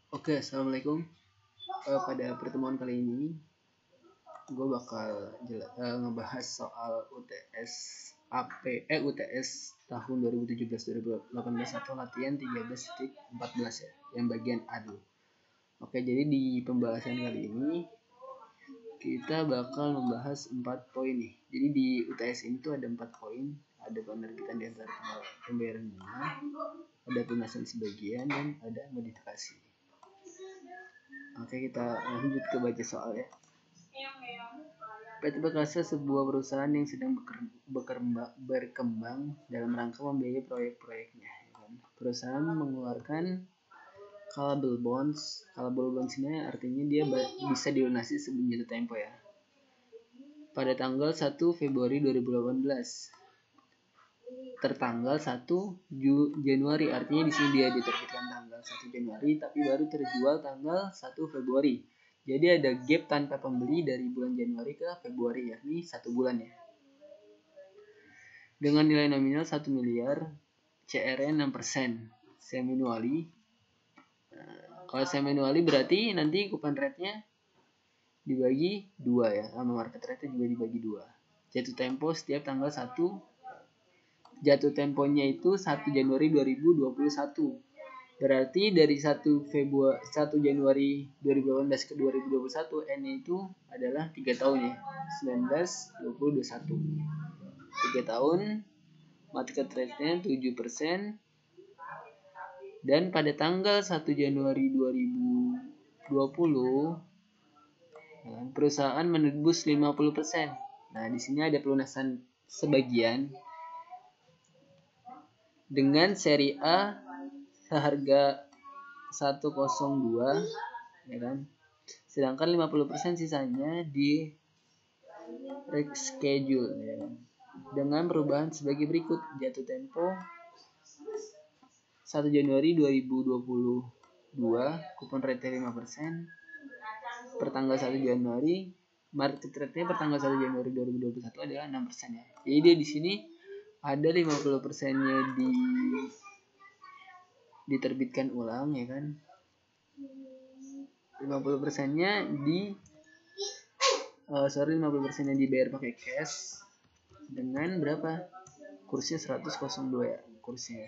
Oke, assalamualaikum. Pada pertemuan kali ini, gue bakal ngebahas soal UTS UTS tahun 2017-2018 atau latihan 13.14 ya, yang bagian A dulu. Oke, jadi di pembahasan kali ini kita bakal membahas 4 poin nih. Jadi di UTS ini tuh ada 4 poin, ada penerbitan di antara pembayaran bunga, ada pelunasan sebagian, dan ada modifikasi. Oke, kita lanjut ke baca soal ya. PT Perkasa sebuah perusahaan yang sedang berkembang dalam rangka membiayai proyek-proyeknya. Perusahaan mengeluarkan callable bonds. Callable bonds ini artinya dia bisa dilunasi sebelum jatuh tempo ya. Pada tanggal 1 Februari 2018. Tertanggal 1 Januari, artinya di sini dia diterbitkan tanggal 1 Januari tapi baru terjual tanggal 1 Februari. Jadi ada gap tanpa pembeli dari bulan Januari ke Februari, yakni 1 bulan ya. Dengan nilai nominal 1 miliar, CRN 6%, semi-annually. Kalau semi-annually berarti nanti coupon rate-nya dibagi 2 ya, sama market rate-nya juga dibagi 2. Jatuh tempo setiap tanggal 1. Jatuh temponya itu 1 Januari 2021. Berarti dari 1 Januari 2018 ke 2021 N itu adalah 3 tahun ya. 19, 20, 21. 3 tahun, market rate-nya 7%. Dan pada tanggal 1 Januari 2020 perusahaan menebus 50%. Nah, di sini ada pelunasan sebagian dengan seri A seharga 102 ya kan. Sedangkan 50% sisanya di reschedule ya kan. Dengan perubahan sebagai berikut: jatuh tempo 1 Januari 2022, coupon rate 5%. Per tanggal 1 Januari, market rate-nya per tanggal 1 Januari 2021 adalah 6% ya. Jadi dia di sini ada 50%-nya diterbitkan ulang ya kan. 50%-nya 50%-nya dibayar pakai cash dengan berapa? Kursnya 100.02 ya kursnya.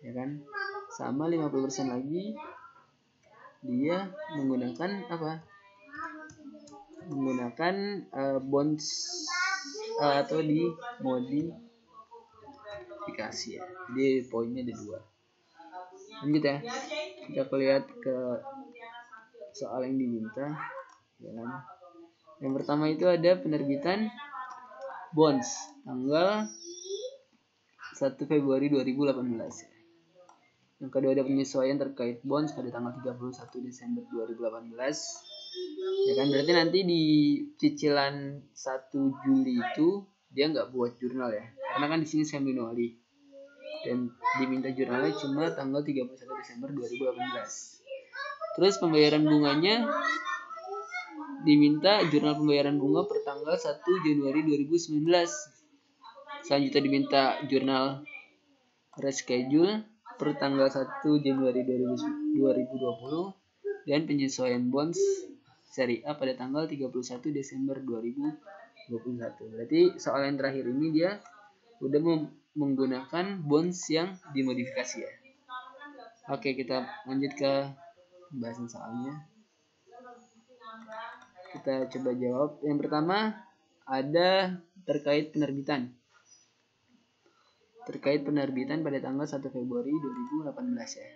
Ya kan? Sama 50% lagi dia menggunakan apa? Menggunakan bonds atau di modifikasi ya. Jadi poinnya ada 2. Lanjut ya. Kita lihat ke soal yang diminta ya kan. Yang pertama itu ada penerbitan bonds tanggal 1 Februari 2018 ya. Yang kedua ada penyesuaian terkait bonds pada tanggal 31 Desember 2018 ya kan. Berarti nanti di cicilan 1 Juli itu dia nggak buat jurnal ya, karena kan di sini semi-annually dan diminta jurnalnya cuma tanggal 31 Desember 2018. Terus pembayaran bunganya diminta jurnal pembayaran bunga per tanggal 1 Januari 2019. Selanjutnya diminta jurnal reschedule per tanggal 1 Januari 2020 dan penyesuaian bonds seri A pada tanggal 31 Desember 2021. Berarti soal yang terakhir ini dia udah menggunakan bonds yang dimodifikasi ya. Oke, kita lanjut ke pembahasan soalnya. Kita coba jawab. Yang pertama ada terkait penerbitan. Terkait penerbitan pada tanggal 1 Februari 2018 ya.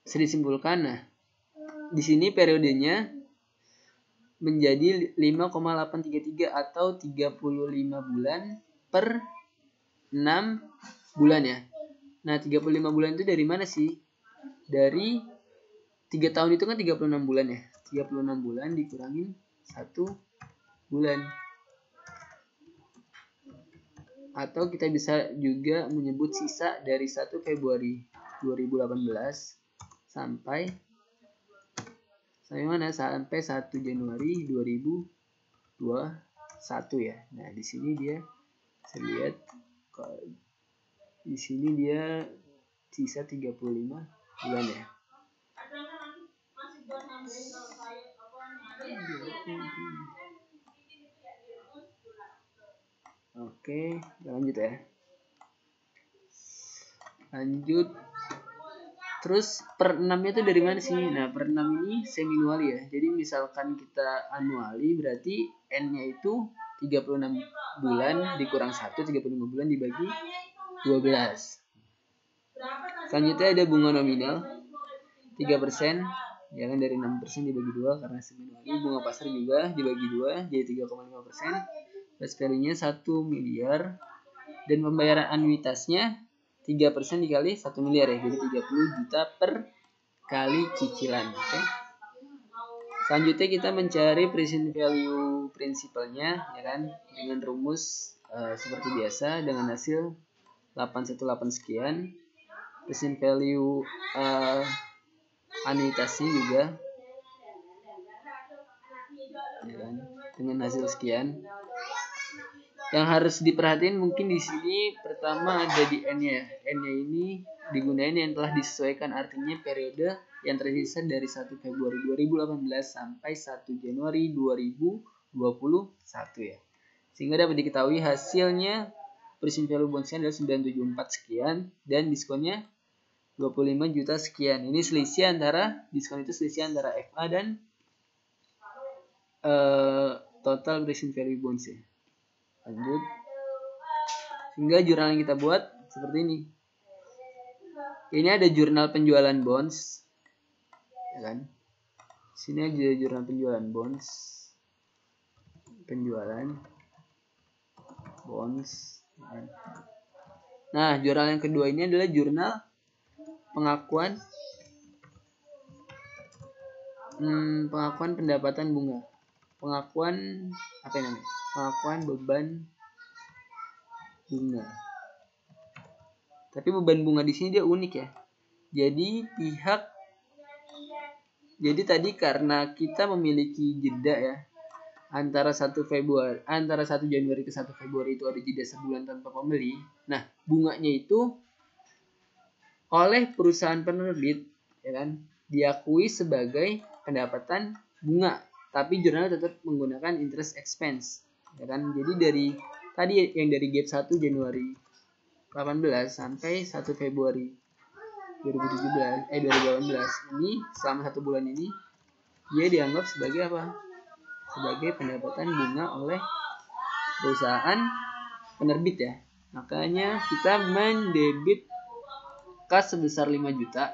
Bisa disimpulkan, nah di sini periodenya menjadi 5,833 atau 35 bulan per 6 bulan ya. Nah 35 bulan itu dari mana sih? Dari 3 tahun itu kan 36 bulan ya. 36 bulan dikurangin 1 bulan. Atau kita bisa juga menyebut sisa dari 1 Februari 2018 sampai mana? Sampai 1 Januari 2021 ya. Nah, di sini dia saya lihat di sini dia sisa 35 bulan ya. Oke, lanjut ya. Lanjut. Terus per 6-nya itu dari mana sih? Nah, per 6 ini seminuali ya. Jadi misalkan kita anuali berarti N-nya itu 36 bulan dikurang 1, 35 bulan dibagi 12. Selanjutnya ada bunga nominal 3%, ya kan, dari 6% dibagi 2 karena seminuali. Bunga pasar juga dibagi 2 jadi 3,5%. Face value-nya 1 miliar dan pembayaran anuitasnya 3% dikali 1 miliar ya, jadi 30 juta per kali cicilan. Oke. Selanjutnya kita mencari present value prinsipalnya, ya kan, dengan rumus seperti biasa dengan hasil 818 sekian. Present value anuitasnya juga, ya kan, dengan hasil sekian. Yang harus diperhatiin mungkin di sini pertama ada di N-nya. N-nya ini digunakan yang telah disesuaikan, artinya periode yang tersisa dari 1 Februari 2018 sampai 1 Januari 2021 ya. Sehingga dapat diketahui hasilnya present value bonds-nya adalah 974 sekian dan diskonnya 25 juta sekian. Ini selisih antara diskon itu selisih antara FA dan total present value bonds ya. Lanjut. Sehingga jurnal yang kita buat seperti ini. Ini ada jurnal penjualan bonds, ya kan? Sini ada jurnal penjualan bonds, penjualan bonds. Ya kan? Nah, jurnal yang kedua ini adalah jurnal pengakuan pendapatan bunga. Pengakuan apa namanya? Pengakuan beban bunga. Tapi beban bunga di sini dia unik ya. Jadi tadi karena kita memiliki jeda ya antara 1 Januari ke 1 Februari itu ada jeda sebulan tanpa pembeli. Nah, bunganya itu oleh perusahaan penerbit, ya kan, diakui sebagai pendapatan bunga, tapi jurnal tetap menggunakan interest expense, ya kan. Jadi dari tadi yang dari gap 1 Januari 18 sampai 1 Februari 2018 ini, selama 1 bulan ini dia dianggap sebagai apa? Sebagai pendapatan bunga oleh perusahaan penerbit ya. Makanya kita mendebit kas sebesar 5 juta.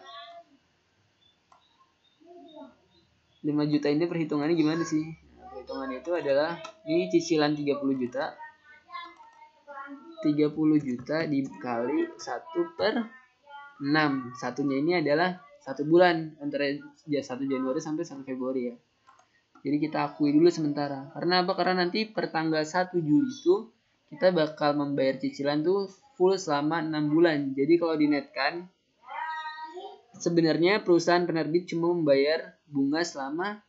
5 juta ini perhitungannya gimana sih? Perhitungannya itu adalah ini cicilan 30 juta. 30 juta dikali 1 per 6. Satunya ini adalah 1 bulan antara 1 Januari sampai 1 Februari ya. Jadi kita akui dulu sementara. Karena apa? Karena nanti per tanggal 1 Juli itu kita bakal membayar cicilan tuh full selama 6 bulan. Jadi kalau dinetkan sebenarnya perusahaan penerbit cuma membayar bunga selama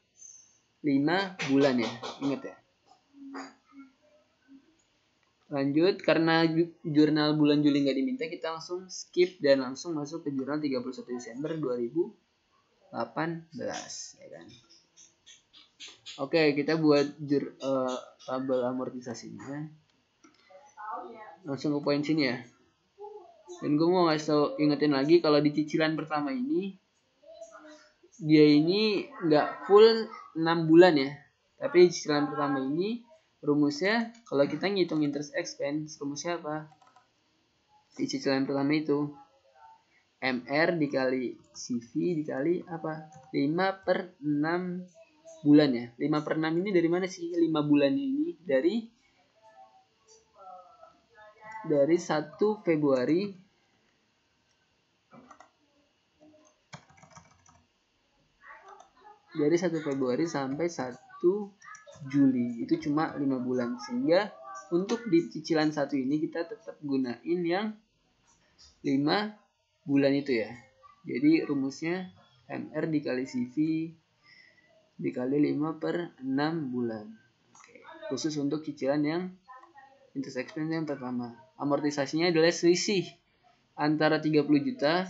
5 bulan ya. Ingat ya. Lanjut, karena jurnal bulan Juli nggak diminta, kita langsung skip dan langsung masuk ke jurnal 31 Desember 2018, ya kan. Oke, kita buat tabel amortisasinya. Langsung ke poin sini ya. Dan gue mau ingetin lagi kalau di cicilan pertama ini dia ini nggak full 6 bulan ya. Tapi cicilan pertama ini rumusnya kalau kita ngitung interest expense, rumusnya apa? Di cicilan pertama itu MR dikali CV dikali apa? 5 per 6 bulan ya. 5 per 6 ini dari mana sih? 5 bulan ini dari 1 Februari sampai 1 Juli. Itu cuma 5 bulan. Sehingga untuk di cicilan 1 ini kita tetap gunain yang 5 bulan itu ya. Jadi rumusnya MR dikali CV dikali 5 per 6 bulan. Oke. Khusus untuk cicilan yang interest expense yang pertama. Amortisasinya adalah selisih antara 30 juta